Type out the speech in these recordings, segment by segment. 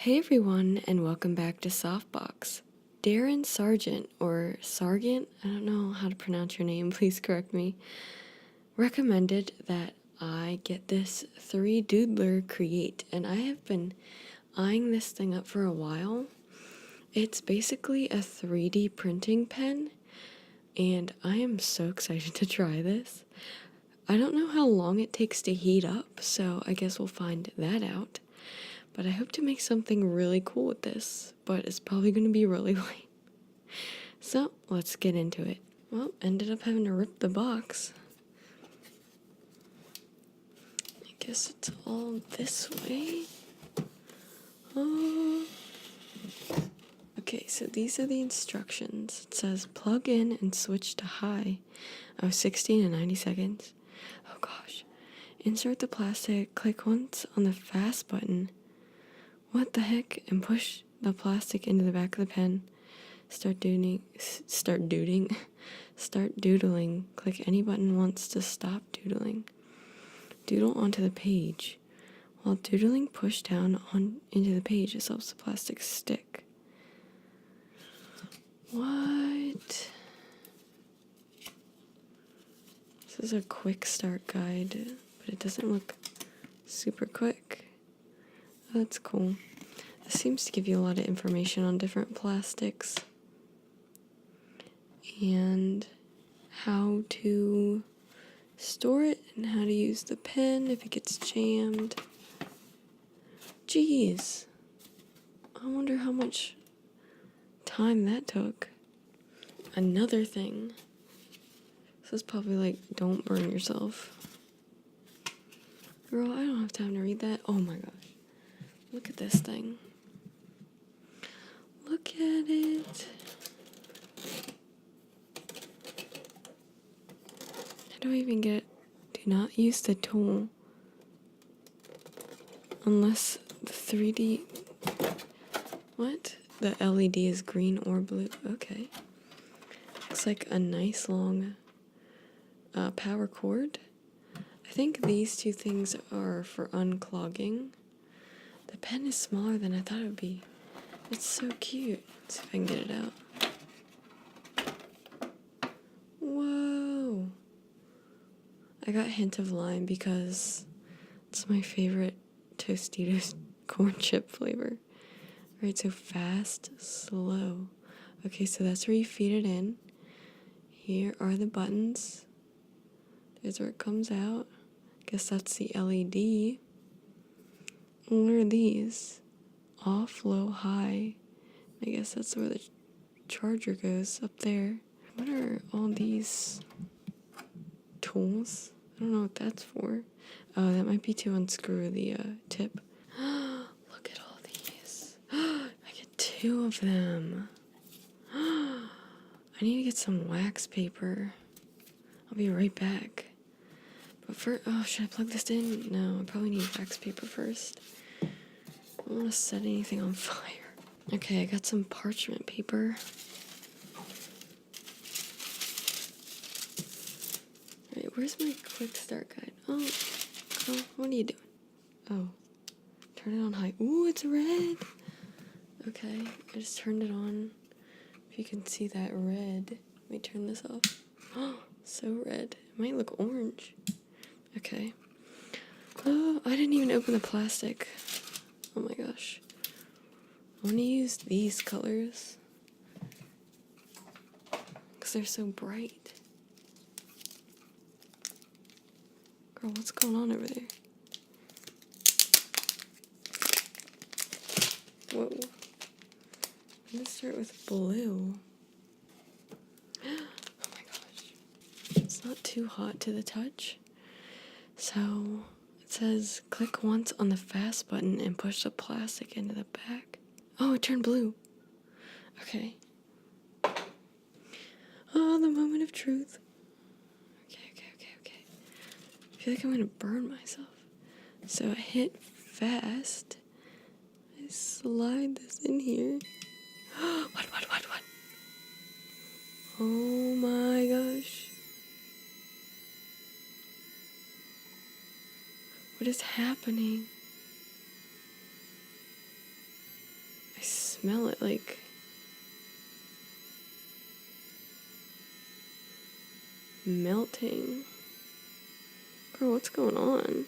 Hey everyone, and welcome back to Softbox. Darren Sargent, or Sargent, I don't know how to pronounce your name, please correct me, recommended that I get this 3Doodler Create, and I have been eyeing this thing up for a while. It's basically a 3D printing pen, and I am so excited to try this. I don't know how long it takes to heat up, so I guess we'll find that out. But I hope to make something really cool with this, but it's probably going to be really lame. So, let's get into it. Well, ended up having to rip the box. I guess it's all this way. Oh. Okay, so these are the instructions. It says plug in and switch to high. 16 and 90 seconds. Oh gosh. Insert the plastic, click once on the fast button. What the heck? And push the plastic into the back of the pen. Start doodling. Click any button once to stop doodling. Doodle onto the page. While doodling, push down into the page. This helps the plastic stick. What? This is a quick start guide, but it doesn't look super quick. That's cool. This seems to give you a lot of information on different plastics and how to store it and how to use the pen if it gets jammed. Jeez. I wonder how much time that took. Another thing. This is probably like, don't burn yourself. Girl, I don't have time to read that. Oh my gosh. Look at this thing. Look at it. How do I even get it? Do not use the tool unless the 3D... What? The LED is green or blue. Okay. Looks like a nice long power cord. I think these two things are for unclogging. The pen is smaller than I thought it would be. It's so cute. Let's see if I can get it out. Whoa! I got hint of lime because it's my favorite Tostitos corn chip flavor. Alright, so fast, slow. Okay, so that's where you feed it in. Here are the buttons. There's where it comes out. Guess that's the LED. What are these? Off, low, high. I guess that's where the charger goes, up there. What are all these tools? I don't know what that's for. Oh, that might be to unscrew the tip. Look at all these. I get 2 of them. I need to get some wax paper. I'll be right back. But first, oh, should I plug this in? No, I probably need wax paper first. I don't want to set anything on fire. Okay, I got some parchment paper. Alright, where's my quick start guide? Oh, girl, what are you doing? Oh, turn it on high. Ooh, it's red! Okay, I just turned it on. If you can see that red. Let me turn this off. Oh, so red. It might look orange. Okay. Oh, I didn't even open the plastic. Oh my gosh. I want to use these colors because they're so bright. Girl, what's going on over there? Whoa. I'm going to start with blue. Oh my gosh. It's not too hot to the touch. So it says click once on the fast button and push the plastic into the back. Oh, it turned blue. Okay. Oh, the moment of truth. Okay. I feel like I'm gonna burn myself. So I hit fast. I slide this in here. What? Oh my gosh. What is happening? smell it like melting. Girl, what's going on?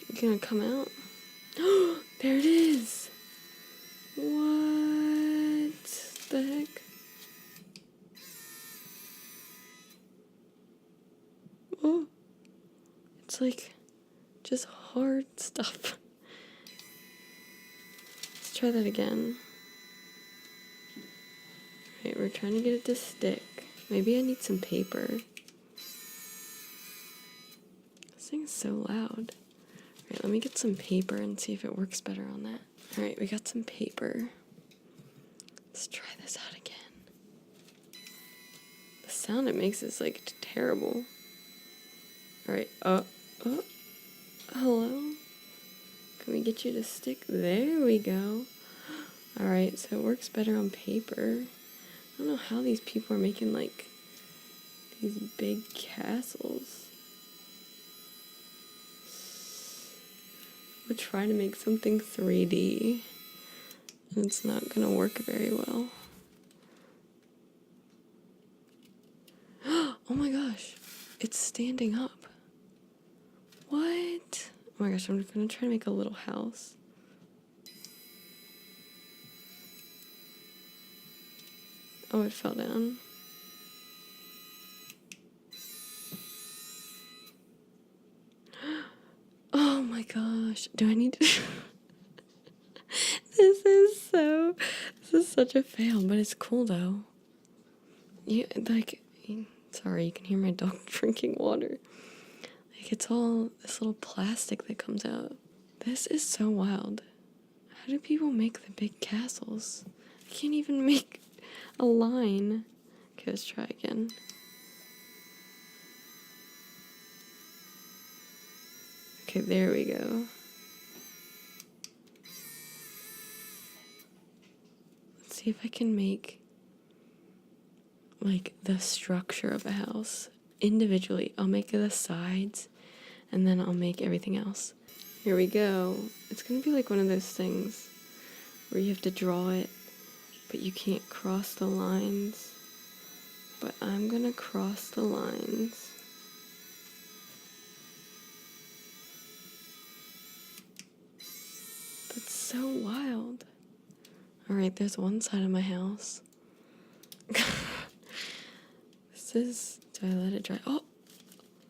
You gonna come out? There it is! What the heck? Oh, it's like just hard stuff. Let's try that again. Alright, we're trying to get it to stick. Maybe I need some paper. This thing is so loud. Alright, let me get some paper and see if it works better on that. Alright, we got some paper. Let's try this out again. The sound it makes is like terrible. Alright, hello? Can we get you to stick? There we go. Alright, so it works better on paper. I don't know how these people are making like these big castles. We're trying to make something 3D. And it's not gonna work very well. Oh my gosh, it's standing up. What? Oh my gosh, I'm gonna try to make a little house. Oh, it fell down. Oh my gosh, do I need to... This is such a fail, but it's cool though. Sorry, you can hear my dog drinking water. Like, it's all this little plastic that comes out. This is so wild. How do people make the big castles? I can't even make a line. Okay, let's try again. Okay, there we go. Let's see if I can make like the structure of a house individually. I'll make the sides and then I'll make everything else. Here we go. It's gonna be like one of those things where you have to draw it, but you can't cross the lines. But I'm gonna cross the lines. That's so wild. Alright, there's one side of my house. Do I let it dry? Oh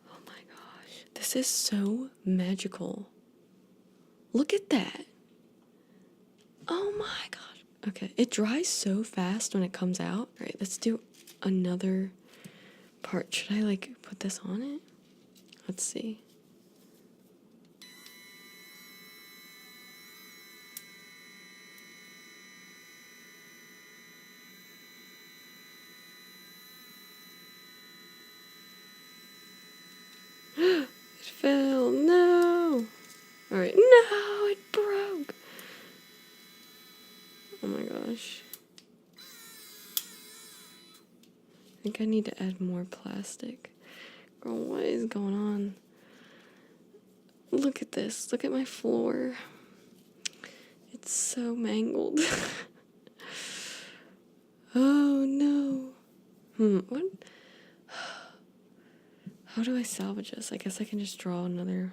my gosh. This is so magical. Look at that. Oh my gosh. Okay, it dries so fast when it comes out. Alright, let's do another part. Should I like put this on it? Let's see. It fell. No. Alright. No, it broke. Oh my gosh. I think I need to add more plastic. Girl, what is going on? Look at this. Look at my floor. It's so mangled. Oh no. What? How do I salvage this? I guess I can just draw another.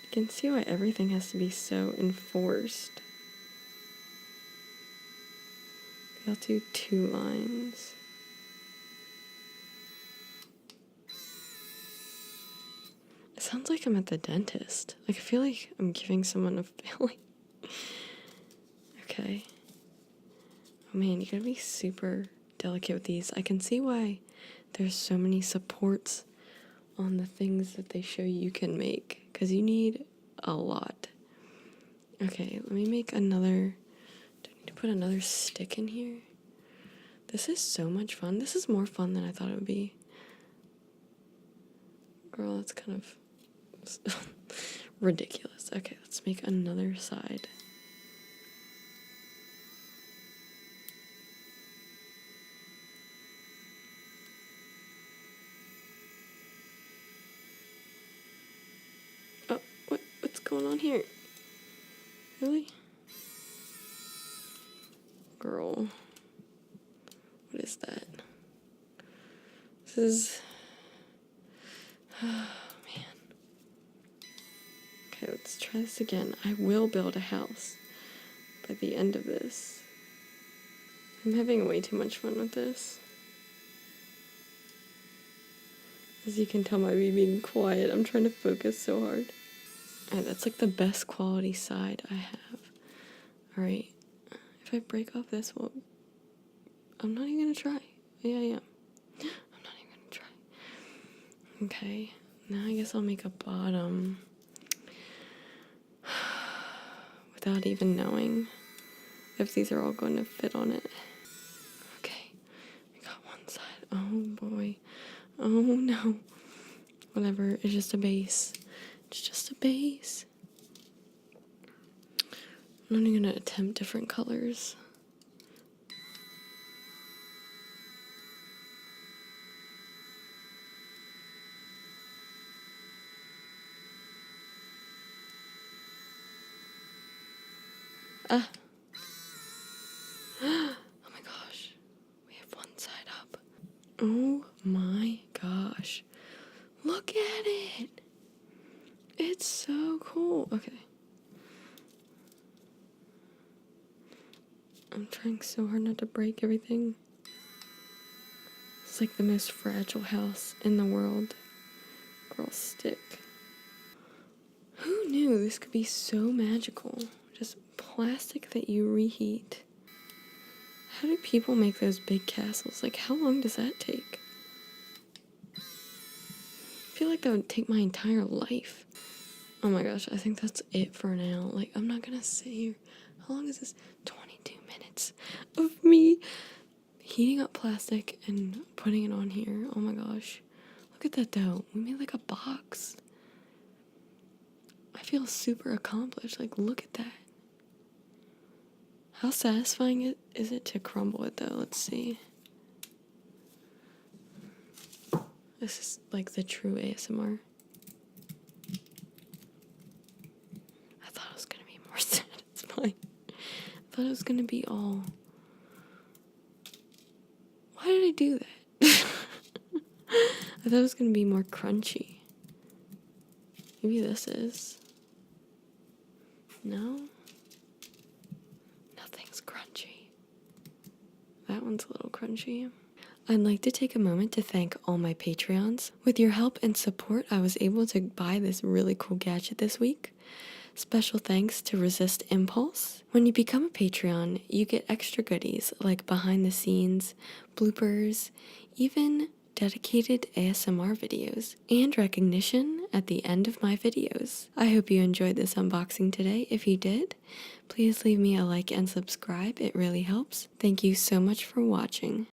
You can see why everything has to be so enforced. I'll do 2 lines. It sounds like I'm at the dentist. Like, I feel like I'm giving someone a filling. Okay. Oh man, you gotta be super delicate with these. I can see why there's so many supports on the things that they show you can make, because you need a lot. Okay, let me make another. Do I need to put another stick in here? This is so much fun. This is more fun than I thought it would be. Girl, that's kind of ridiculous. Okay, let's make another side. Oh, what's going on here? Really? Girl. What is that? This is... Oh, man. Okay, let's try this again. I will build a house by the end of this. I'm having way too much fun with this. As you can tell by me being quiet, I'm trying to focus so hard. Alright, that's like the best quality side I have. Alright, if I break off this, well, I'm not even gonna try. Yeah, I am. I'm not even gonna try. Okay, now I guess I'll make a bottom without even knowing if these are all going to fit on it. Okay, we got one side. Oh boy. Oh no. Whatever, it's just a base. It's just a base. I'm not even gonna attempt different colors. Ah. Oh my gosh. We have one side up. Oh my gosh. Look at it. It's so cool. Okay. I'm trying so hard not to break everything. It's like the most fragile house in the world. Girl, stick. Who knew this could be so magical? Just plastic that you reheat. How do people make those big castles? Like, how long does that take? I feel like that would take my entire life. Oh my gosh, I think that's it for now. Like, I'm not gonna sit here. How long is this? 22 minutes of me heating up plastic and putting it on here. Oh my gosh. Look at that though. We made like a box. I feel super accomplished. Like, look at that. How satisfying is it to crumble it though? Let's see. This is like the true ASMR. I thought it was gonna be more satisfying. I thought it was gonna be all... Why did I do that? I thought it was gonna be more crunchy. Maybe this is. No? Nothing's crunchy. That one's a little crunchy. I'd like to take a moment to thank all my Patreons. With your help and support, I was able to buy this really cool gadget this week. Special thanks to Resist Impulse. When you become a Patreon, you get extra goodies like behind the scenes, bloopers, even dedicated ASMR videos, and recognition at the end of my videos. I hope you enjoyed this unboxing today. If you did, please leave me a like and subscribe. It really helps. Thank you so much for watching.